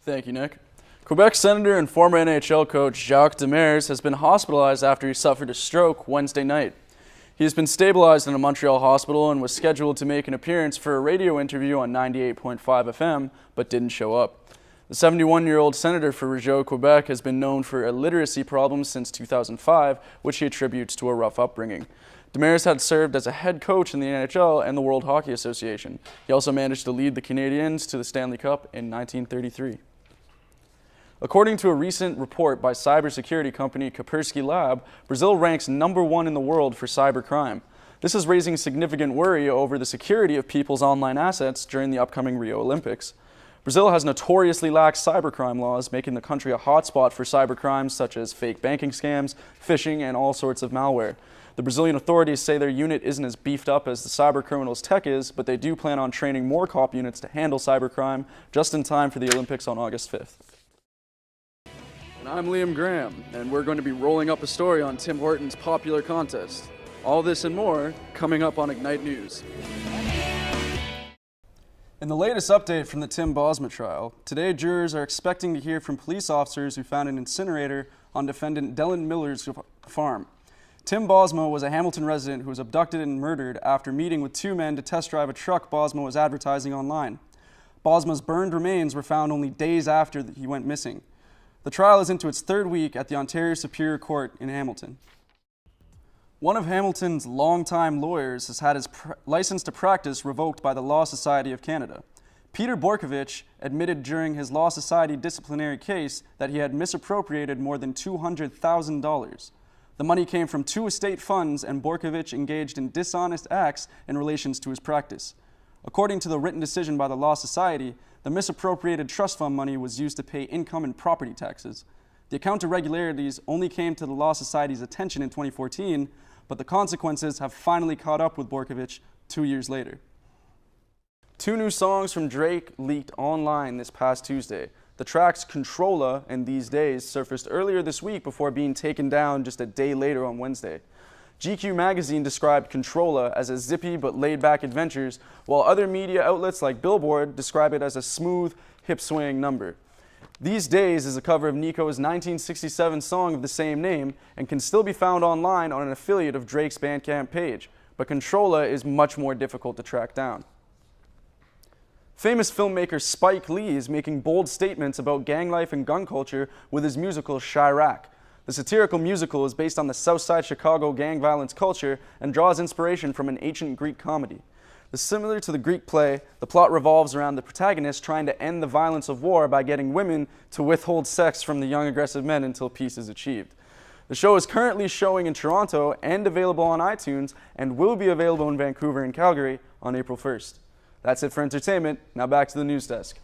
Thank you, Nick. Quebec Senator and former NHL coach Jacques Demers has been hospitalized after he suffered a stroke Wednesday night. He has been stabilized in a Montreal hospital and was scheduled to make an appearance for a radio interview on 98.5 FM, but didn't show up. The 71-year-old senator for Rougeau, Quebec has been known for illiteracy problems since 2005, which he attributes to a rough upbringing. Demers had served as a head coach in the NHL and the World Hockey Association. He also managed to lead the Canadiens to the Stanley Cup in 1933. According to a recent report by cybersecurity company Kaspersky Lab, Brazil ranks #1 in the world for cybercrime. This is raising significant worry over the security of people's online assets during the upcoming Rio Olympics. Brazil has notoriously lax cybercrime laws, making the country a hotspot for cybercrimes such as fake banking scams, phishing, and all sorts of malware. The Brazilian authorities say their unit isn't as beefed up as the cybercriminals' tech is, but they do plan on training more cop units to handle cybercrime just in time for the Olympics on August 5th. And I'm Liam Graham, and we're going to be rolling up a story on Tim Hortons' popular contest. All this and more coming up on Ignite News. In the latest update from the Tim Bosma trial, today jurors are expecting to hear from police officers who found an incinerator on defendant Dylan Miller's farm. Tim Bosma was a Hamilton resident who was abducted and murdered after meeting with two men to test drive a truck Bosma was advertising online. Bosma's burned remains were found only days after he went missing. The trial is into its third week at the Ontario Superior Court in Hamilton. One of Hamilton's longtime lawyers has had his license to practice revoked by the Law Society of Canada. Peter Borkovich admitted during his Law Society disciplinary case that he had misappropriated more than $200,000. The money came from two estate funds, and Borkovich engaged in dishonest acts in relation to his practice. According to the written decision by the Law Society, the misappropriated trust fund money was used to pay income and property taxes. The account irregularities only came to the Law Society's attention in 2014, but the consequences have finally caught up with Borkovich 2 years later. Two new songs from Drake leaked online this past Tuesday. The tracks Controlla and These Days surfaced earlier this week before being taken down just a day later on Wednesday. GQ magazine described Controlla as a zippy but laid-back adventures, while other media outlets like Billboard describe it as a smooth, hip-swaying number. These Days is a cover of Nico's 1967 song of the same name and can still be found online on an affiliate of Drake's Bandcamp page, but Controlla is much more difficult to track down. Famous filmmaker Spike Lee is making bold statements about gang life and gun culture with his musical Chirac. The satirical musical is based on the Southside Chicago gang violence culture and draws inspiration from an ancient Greek comedy. Similar to the Greek play, the plot revolves around the protagonist trying to end the violence of war by getting women to withhold sex from the young aggressive men until peace is achieved. The show is currently showing in Toronto and available on iTunes and will be available in Vancouver and Calgary on April 1st. That's it for entertainment. Now back to the news desk.